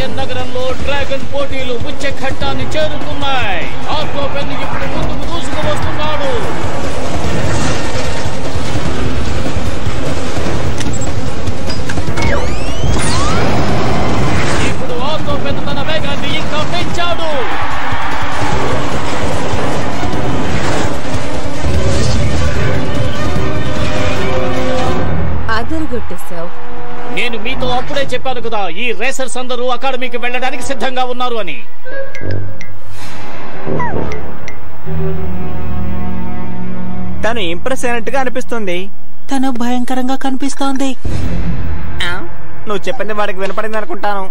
Dragon నగరంలో dragon పోటీలు ఉచ్చ ఘట్టాన్ని చేరుతున్నాయి. ఆర్కోపెన్ ఇప్పుడు ముందుకు దూసుకు వస్తున్నాడు. ఇప్పుడు ఆర్కోపెన్ తన వేగాన్ని ఇంకా పెంచాడు. నేను మీతో అప్పుడే చెప్పాను కదా, ఈ రేసర్స్ అందరూ అకాడమీకి వెళ్ళడానికి సిద్ధంగా ఉన్నారు అని. తను ఇంప్రెస్ అయినట్టుగా అనిపిస్తుంది. తను భయంకరంగా కనిపిస్తోంది. నువ్వు చెప్పింది వాడికి వినపడింది అనుకుంటాను.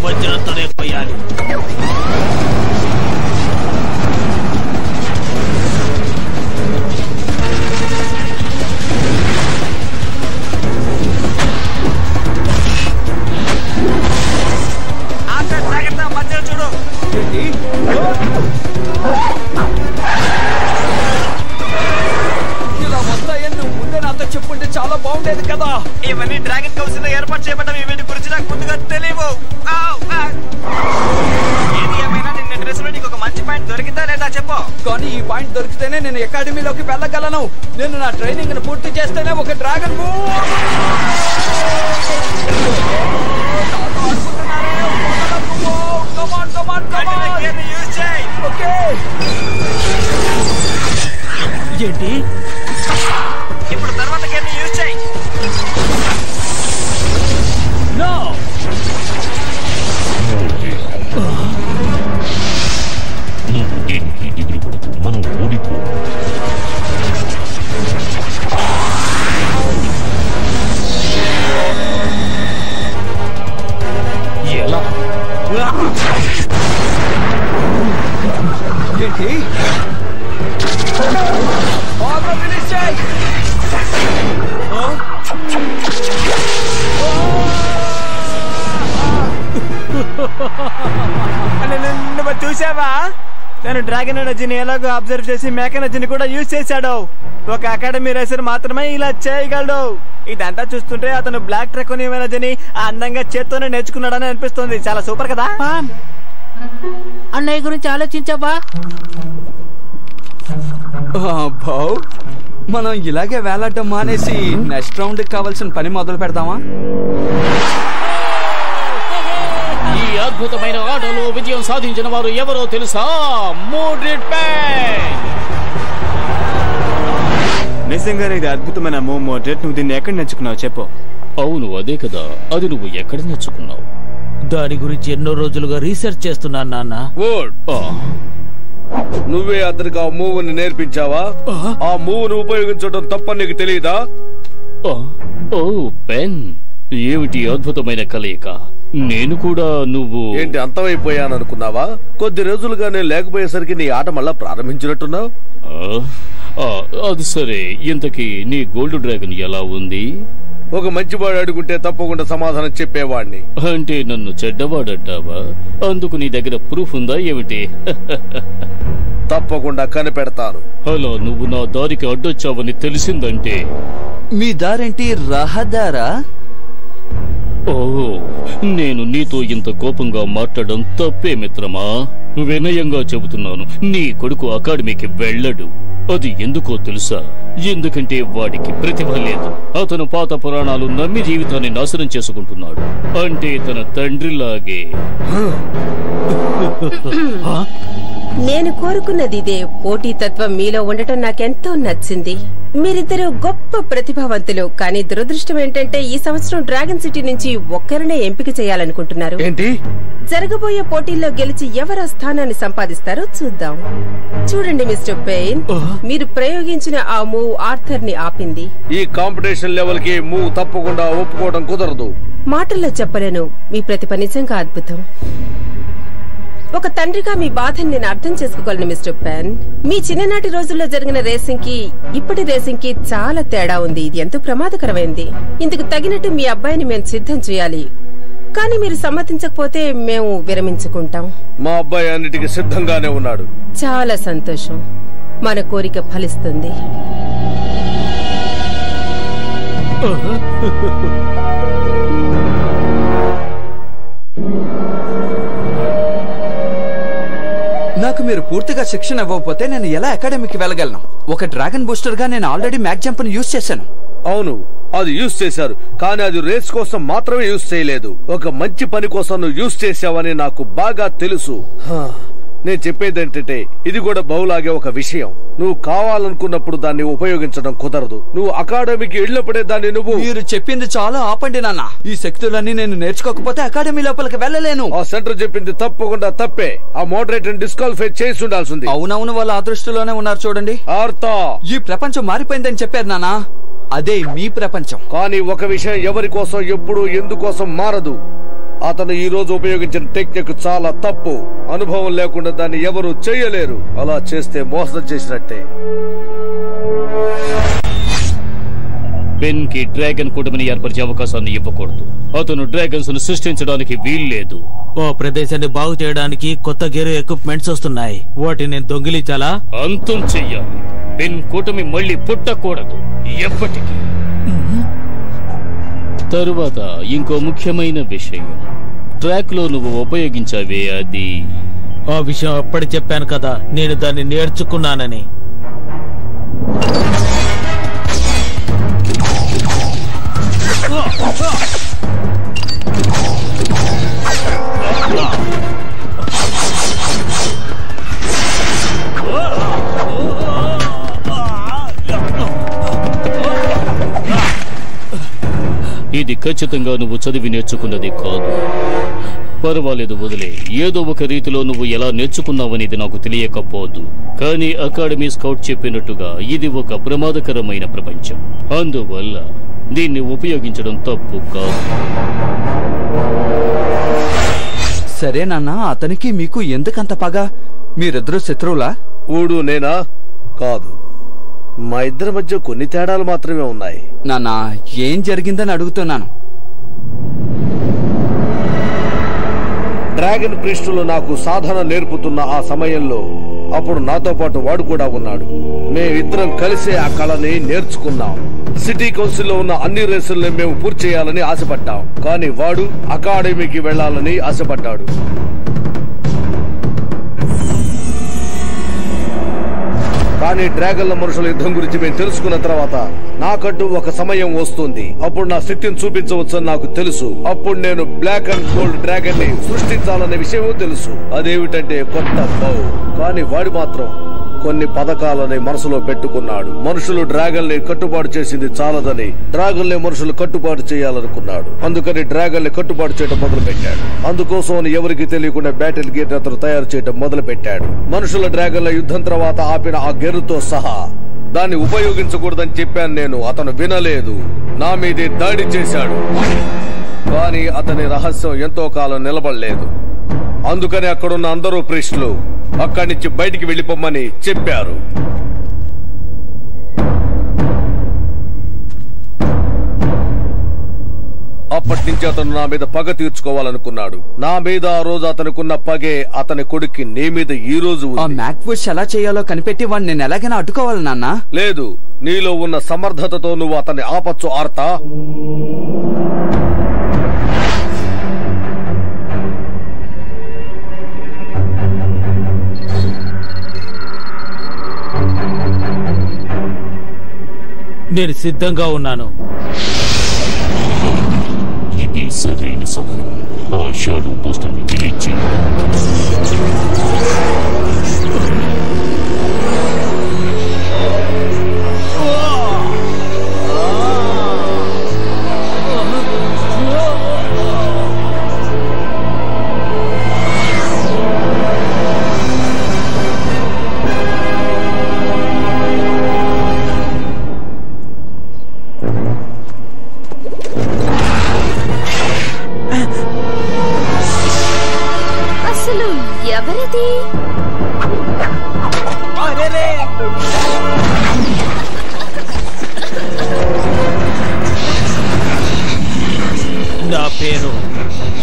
వజ్రంతోనే పోయాలి. మధ్యలో చూడు. ఇలా వస్తాయని ముందే నాతో చెప్పుంటే చాలా బాగుండేది కదా. ఇవన్నీ డ్రాగన్ కౌన్సిల్ ఏర్పాటు చేయబడ్డవి. వీటి గురించి నాకు ముందుగా తెలియవు. ఏది ఏమైనా నిన్న డ్రెస్ లో నీకు ఒక మంచి పాయింట్ దొరికిందా లేదా చెప్పు. కానీ ఈ పాయింట్ దొరికితేనే నేను అకాడమీలోకి వెళ్ళగలను. నేను నా ట్రైనింగ్ ను పూర్తి చేస్తేనే ఒక డ్రాగన్ ఏంటి ఇప్పుడు తర్వాత గేర్ని యూజ్ చేయి. మనం ఓడిపో. ఎలా ఏంటి నువ్వు చూసావా? తను డ్రాగన్ ఎనర్జీని ఎలాగో అబ్జర్వ్ చేసి మేక ఎనర్జీని కూడా యూజ్ చేశాడు. ఒక అకాడమీ రేసర్ మాత్రమే ఇలా చేయగలడు. ఇదంతా చూస్తుంటే అతను బ్లాక్ ట్రాకోన్ ఎనర్జీని అందంగా చేత్తోనే నేర్చుకున్నాడని అనిపిస్తుంది. చాలా సూపర్ కదా. అన్నయ్య గురించి ఆలోచించావా? బావ్, మనం ఇలాగే వేలాడటం మానేసి నెక్స్ట్ రౌండ్ కావాల్సిన పని మొదలు పెడదామా? ఈ అద్భుతమైన ఆటలో విజయం సాధించిన వారు ఎవరో తెలుసా? మోడ్రిడ్ పెన్. నిజంగా ఇది అద్భుతమైన మూవ్ మోడ్రిడ్. నువ్వు దీన్ని ఎక్కడ నేర్చుకున్నావు చెప్పు. అవును అదే కదా. అది నువ్వు ఎక్కడ నేర్చుకున్నావు? దాని గురించి ఎన్నో రోజులుగా రీసెర్చ్ చేస్తున్నాను నాన్న. నువ్వే అతనికి ఆ మూవ్ ని నేర్పించావా? ఆ మూవ్ ను ఉపయోగించడం తప్పని నీకు తెలియదా? ఓ పెన్, ఏమిటి అద్భుతమైన కలయిక. నేను కూడా నువ్వు ఏంటి అంతమైపోయాననుకున్నావా? కొద్ది రోజులుగా నేను లేకపోయేసరికి నీ ఆట మళ్ళా ప్రారంభించినట్టున్నావు. అది సరే, ఇంతకీ నీ గోల్డ్ డ్రాగన్ ఎలా ఉంది? ఒక మంచివాడు అడుగుంటే తప్పకుండా సమాధానం చెప్పేవాడిని. అంటే నన్ను చెడ్డవాడంటావా? అందుకు నీ దగ్గర ప్రూఫ్ ఉందా ఏమిటి? తప్పకుండా కనిపెడతాను. అలా నువ్వు నా దారికి అడ్డొచ్చావని తెలిసిందంటే. మీ దారేంటి? రహదారా? ఓహో, నేను నీతో ఇంత కోపంగా మాట్లాడడం తప్పే మిత్రమా. వినయంగా చెబుతున్నాను, నీ కొడుకు అకాడమీకి వెళ్ళడు. అది ఎందుకో తెలుసా? ఎందుకంటే వాడికి ప్రతిభ లేదు. అతను పాత పురాణాలు నమ్మి జీవితాన్ని నాశనం చేసుకుంటున్నాడు. అంటే తన తండ్రిలాగే. నేను కోరుకున్నది ఇదే. పోటీతత్వం మీలో ఉండటం నాకెంతో నచ్చింది. మీరిద్దరూ గొప్ప ప్రతిభావంతులు. కానీ దురదృష్టం ఏంటంటే ఈ సంవత్సరం డ్రాగన్ సిటీ నుంచి ఒక్కరినే ఎంపిక చేయాలనుకుంటున్నారు. ఏంటి? జరగబోయే పోటీల్లో గెలిచి ఎవరు స్థానాన్ని సంపాదిస్తారో చూద్దాం. చూడండి మిస్టర్ పెయిన్, మీరు ప్రయోగించిన ఆ మూవ్ ఆర్థర్ ని ఆపింది. ఈ కాంపిటీషన్ లెవెల్ కి మూవ్ తప్పకుండా ఒప్పుకోవడం కుదరదు. మాటల్లో చెప్పలేను. మీ ప్రతిభ నిజంగా అద్భుతం. ఒక తండ్రిగా మీ బాధని నేను అర్థం చేసుకోగలను మిస్టర్ పెన్. మీ చిన్ననాటి రోజుల్లో జరిగిన రేసింగ్ కి ఇప్పటి రేసింగ్ కి చాలా తేడా ఉంది. ఇది ఎంతో ప్రమాదకరమైంది. ఇందుకు తగినట్టు మీ అబ్బాయిని మేము సిద్ధం చేయాలి. కానీ మీరు సమ్మతించకపోతే మేము విరమించుకుంటాం. మా అబ్బాయి అన్నిటికీ సిద్ధంగానే ఉన్నాడు. చాలా సంతోషం. మన కోరిక ఫలిస్తుంది. నాకు మీరు పూర్తిగా శిక్షణ ఇవ్వకపోతే నేను ఎలా అకాడమీకి వెళ్ళగలను? ఒక డ్రాగన్ బూస్టర్ గా నేను ఆల్రెడీ మ్యాక్ జంప్ ని యూజ్ చేశాను. అవును, అది యూజ్ చేశారు, కానీ అది రేస్ కోసం మాత్రమే యూజ్ చేయలేదు. ఒక మంచి పని కోసం నువ్వు యూజ్ చేసావని నాకు బాగా తెలుసు. నేను చెప్పేదేంటంటే ఇది కూడా బహులాగే ఒక విషయం. నువ్వు కావాలనుకున్నప్పుడు దాన్ని ఉపయోగించడం కుదరదు. నువ్వు అకాడమీకి వెళ్ళినప్పుడే దాన్ని మీరు చెప్పింది చాలా ఆపండి నాన్న. ఈ శక్తులన్నీ నేను నేర్చుకోకపోతే అకాడమీ లోపలికి వెళ్ళలేను. ఆ సెంటర్ చెప్పింది తప్పకుండా తప్పే. ఆ మోడరేటర్ డిస్క్వాలిఫై చేసి ఉండాల్సింది. అవునవును, వాళ్ళ అదృష్టిలోనే ఉన్నారు చూడండి. ఆర్తా, ఈ ప్రపంచం మారిపోయిందని చెప్పారు నాన్న. అదే మీ ప్రపంచం. కానీ ఒక విషయం ఎవరి కోసం ఎప్పుడు ఎందుకోసం మారదు. అతను ఈ రోజు ఉపయోగించిన టెక్నిక్ చాలా తప్పు. అనుభవం లేకుండా దాన్ని ఎవరు చేయలేరు. అలా చేస్తే మోసం చేసినట్టే. బెన్ కి డ్రాగన్ కూటమిని ఏర్పరిచే అవకాశాన్ని ఇవ్వకూడదు. అతను డ్రాగన్స్ ను సృష్టించడానికి వీల్లేదు. ఓ ప్రదేశాన్ని బాగు చేయడానికి కొత్త గేరు ఎక్విప్మెంట్స్ వస్తున్నాయి. వాటిని నేను దొంగిలించాలా? అంతం చెయ్యాలి. బెన్ కూటమి మళ్ళీ పుట్టకూడదు ఎప్పటికీ. తరువాత ఇంకో ముఖ్యమైన విషయం, ట్రాక్ లో నువ్వు ఉపయోగించావే అది. ఆ విషయం అప్పటి చెప్పాను కదా, నేను దాన్ని నేర్చుకున్నానని. ఇది ఖచ్చితంగా నువ్వు చదివి నేర్చుకున్నది కాదు. పర్వాలేదు, వదిలే. ఏదో ఒక రీతిలో నువ్వు ఎలా నేర్చుకున్నావనేది నాకు తెలియకపోదు. కానీ అకాడమీ స్కౌట్ చెప్పినట్టుగా ఇది ఒక ప్రమాదకరమైన ప్రపంచం. అందువల్ల దీన్ని ఉపయోగించడం తప్పు కాదు. సరే నాన్న, అతనికి మీకు ఎందుకంత పగ? మీరిద్దరూ శత్రువులా? ఊడు నేనా? కాదు, మా ఇద్దరి మధ్య కొన్ని తేడాలు మాత్రమే ఉన్నాయి. నాన్న, ఏం జరిగిందని అడుగుతున్నాను. డ్రాగన్ ప్రీస్టులు నాకు సాధన నేర్పుతున్న ఆ సమయంలో అప్పుడు నాతో పాటు వాడు కూడా ఉన్నాడు. మేమిద్దరం కలిసే ఆ కళని నేర్చుకున్నాం. సిటీ కౌన్సిల్ లో ఉన్న అన్ని రేసుల్ని మేము పూర్తి చేయాలని ఆశపడ్డాం. కానీ వాడు అకాడమీకి వెళ్లాలని ఆశపడ్డాడు. కానీ డ్రాగన్ల మనుషుల యుద్ధం గురించి మేము తెలుసుకున్న తర్వాత నాకంటూ ఒక సమయం వస్తుంది. అప్పుడు నా శక్తిని చూపించవచ్చని నాకు తెలుసు. అప్పుడు నేను బ్లాక్ అండ్ గోల్డ్ డ్రాగన్ ని సృష్టించాలనే విషయం తెలుసు. అదేమిటంటే కొత్త బౌ. కానీ వాడు మాత్రం కొన్ని పథకాలని మనసులో పెట్టుకున్నాడు. మనుషులు డ్రాగన్ ని కట్టుబాటు చేసింది చాలదని డ్రాగన్ ని మనుషులు కట్టుబాటు చేయాలనుకున్నాడు. అందుకని డ్రాగన్ ని కట్టుబాటు చేయడం మొదలు పెట్టాడు. అందుకోసం ఎవరికి తెలియకుండా బ్యాటిల్ గేట్ అతను తయారు చేయడం మొదలు పెట్టాడు. మనుషుల డ్రాగన్ల యుద్ధం తర్వాత ఆపిన ఆ గెరుతో సహా దాన్ని ఉపయోగించకూడదని చెప్పాను నేను. అతను వినలేదు, నా మీదే దాడి చేశాడు. కానీ అతని రహస్యం ఎంతో కాలం నిలబడలేదు. అందుకని అక్కడున్న అందరూ ప్రీస్టులు అక్కడి నుంచి బయటికి వెళ్లిపోమ్మని చెప్పారు. అప్పటి నుంచి అతను నా మీద పగ తీర్చుకోవాలనుకున్నాడు. నా మీద ఆ రోజు అతనుకున్న పగే అతని కొడుక్కి నీ మీద ఈ రోజు ఆ మ్యాక్వుడ్స్ ఎలా చేయాలో కనిపెట్టి వాడిని నేను ఎలాగైనా అడ్డుకోవాలి నాన్న. లేదు, నీలో ఉన్న సమర్థతతో నువ్వు అతన్ని ఆపచ్చు ఆర్తా. నేను సిద్ధంగా ఉన్నాను. ఇది సరైన సమయం. ఆ షాడో బూస్టర్ని డిలీట్ చేయి. అసలు ఎవరిది? నా పేరు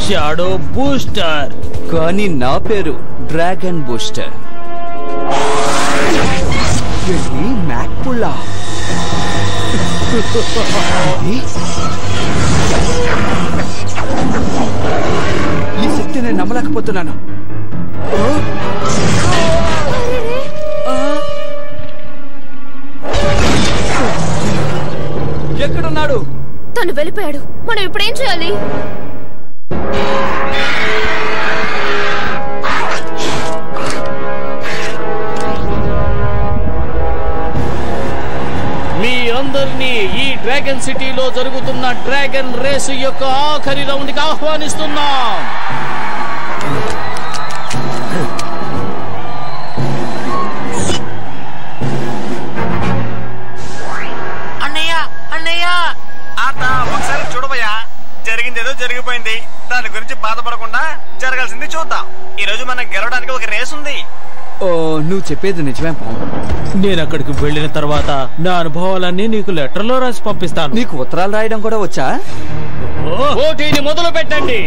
షాడో బూస్టర్. కానీ నా పేరు డ్రాగన్ బూస్టర్. మ్యాక్ పుల్లా. ఈ శక్తి నేను నమ్మలేకపోతున్నాను. ఎక్కడున్నాడు? తను వెళ్ళిపోయాడు. మనం ఇప్పుడేం చేయాలి? మీ అందరినీ ఈ డ్రాగన్ సిటీలో జరుగుతున్న డ్రాగన్ రేసు యొక్క ఆఖరి రౌండ్ కి ఆహ్వానిస్తున్నాం. ఒకసారి చూడబోయా, జరిగిందేదో జరిగిపోయింది. దాని గురించి బాధపడకుండా జరగాల్సింది చూద్దాం. ఈ రోజు మనం గెలవడానికి ఒక రేస్ ఉంది. ఓ, నువ్వు చెప్పేది నిజమే పాము. నేను అక్కడికి వెళ్ళిన తర్వాత నా అనుభవాలన్నీ నీకు లెటర్లో రాసి పంపిస్తాను. నీకు ఉత్తరాలు రాయడం కూడా వచ్చా? పోటీని మొదలు పెట్టండి.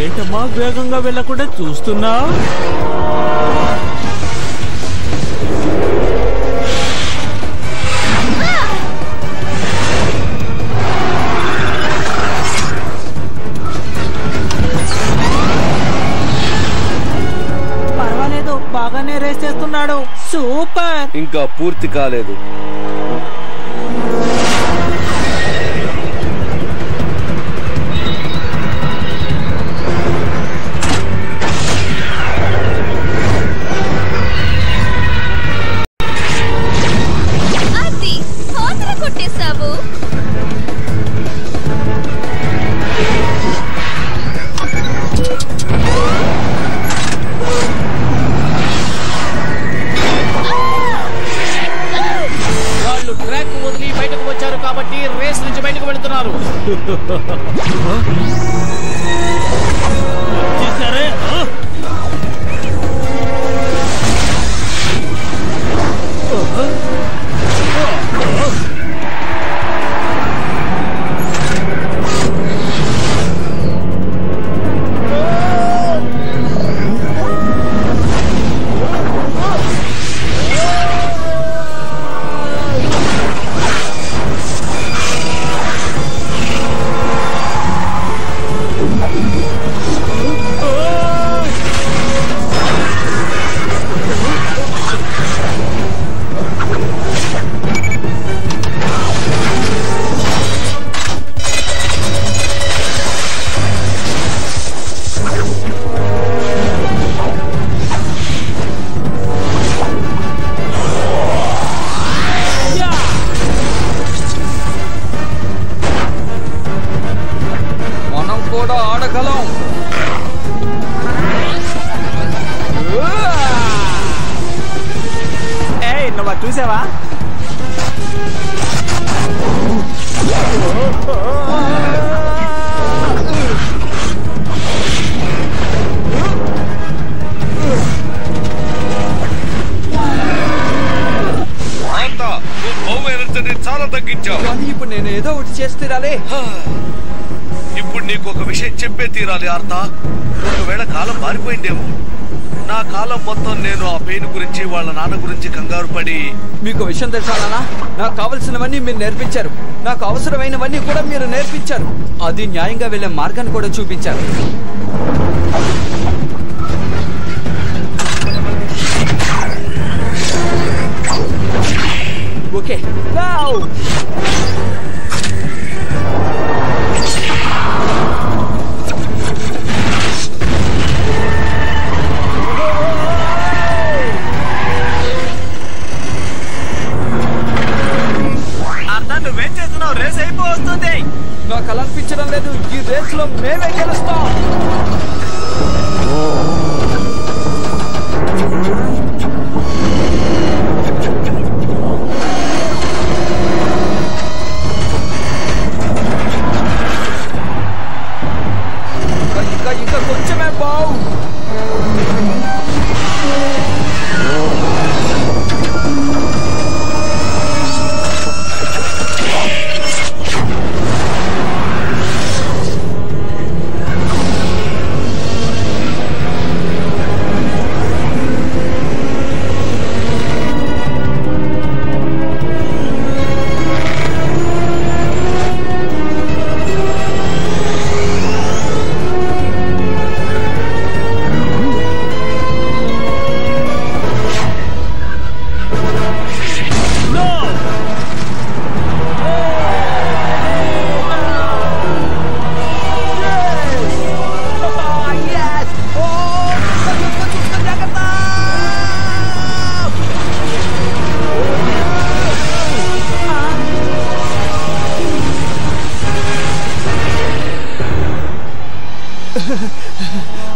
ఏంటమ్మా వేగంగా వెళ్ళకుండా చూస్తున్నా? పర్వాలేదు, బాగానే రేస్ చేస్తున్నాడు. సూపర్. ఇంకా పూర్తి కాలేదు. కొట్టేశావు. వాళ్ళు ట్రాక్ వదిలి బయటకు వచ్చారు కాబట్టి రేస్ నుంచి బయటకు వెళుతున్నారు. చూసావా? చాలా తగ్గించావు. కానీ ఇప్పుడు నేను ఏదో ఒకటి చేస్తే ఇప్పుడు నీకు ఒక విషయం చెప్పే తీరాలి ఆర్తా. ఒకవేళ కాలం మారిపోయిందేమో. నా కాలం మొత్తం నేను ఆ పెయిన్ గురించి వాళ్ళ నాన్న గురించి కంగారు పడి. మీకు విషయం తెలుసా నాన్న? నాకు కావలసినవన్నీ మీరు నేర్పించారు, నాకు అవసరమైనవన్నీ కూడా మీరు నేర్పించారు. అది న్యాయంగా వెళ్ళే మార్గాన్ని కూడా చూపించారు. ఓకే నువ్వేం చేస్తున్నావు? రేస్ అయిపోతుంది. నాకు అలా అనిపించడం లేదు. ఈ రేస్ లో మేమే గెలుస్తాం. ఇంకా కొంచెమే బావు.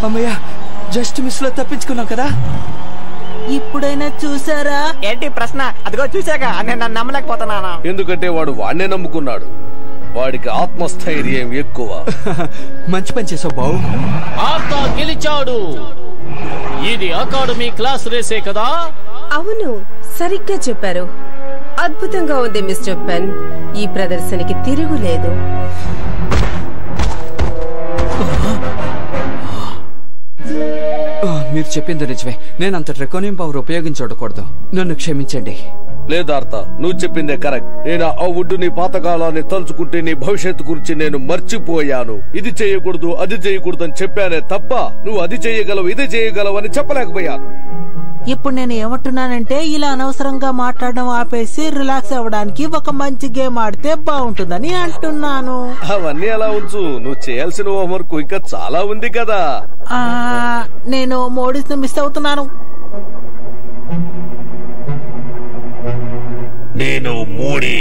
అమ్మయ్య, జస్ట్ మిస్ లో తప్పించుకున్నాం కదా. ఇప్పుడైనా చూసారా? ఏంటి ప్రశ్న? అదిగో చూసాక నేను నన్ను నమ్మలేకపోతున్నాను. ఎందుకంటే వాడు వాడినే నమ్ముకున్నాడు. వాడికి ఆత్మస్థైర్యం ఎక్కువ. మంచి పని చేసావు బావు. ఆర్తా గెలిచాడు. ఇది అకాడమీ క్లాస్ రేసే కదా? అవును, సరిగ్గా చెప్పారు. అద్భుతంగా ఉంది మిస్టర్ పెన్. ఈ ప్రదర్శనకి తిరుగులేదు. మీరు చెప్పింది నిజమే. నేను అంత డ్రాకోనియం పవర్ ఉపయోగించకూడదు. నన్ను క్షమించండి. లేదార్త, నువ్వు చెప్పిందే కరెక్ట్. నేను ఆ వుడ్ నీ పాతకాలాన్ని తలుచుకుంటే నీ భవిష్యత్తు గురించి నేను మర్చిపోయాను. ఇది చేయకూడదు, అది చేయకూడదు అని చెప్పానే తప్ప నువ్వు అది చేయగలవు, ఇది చేయగలవు అని చెప్పలేకపోయాను. ఇప్పుడు నేను ఏమంటున్నానంటే, ఇలా అనవసరంగా మాట్లాడడం ఆపేసి రిలాక్స్ అవ్వడానికి ఒక మంచి గేమ్ ఆడితే బాగుంటుందని అంటున్నాను. అవన్నీ అలా ఉంచు. నువ్వు చేయాల్సిన హోంవర్క్ ఇంకా చాలా ఉంది కదా. నేను మోడీస్ మిస్ అవుతున్నాను. నేను మోడీ.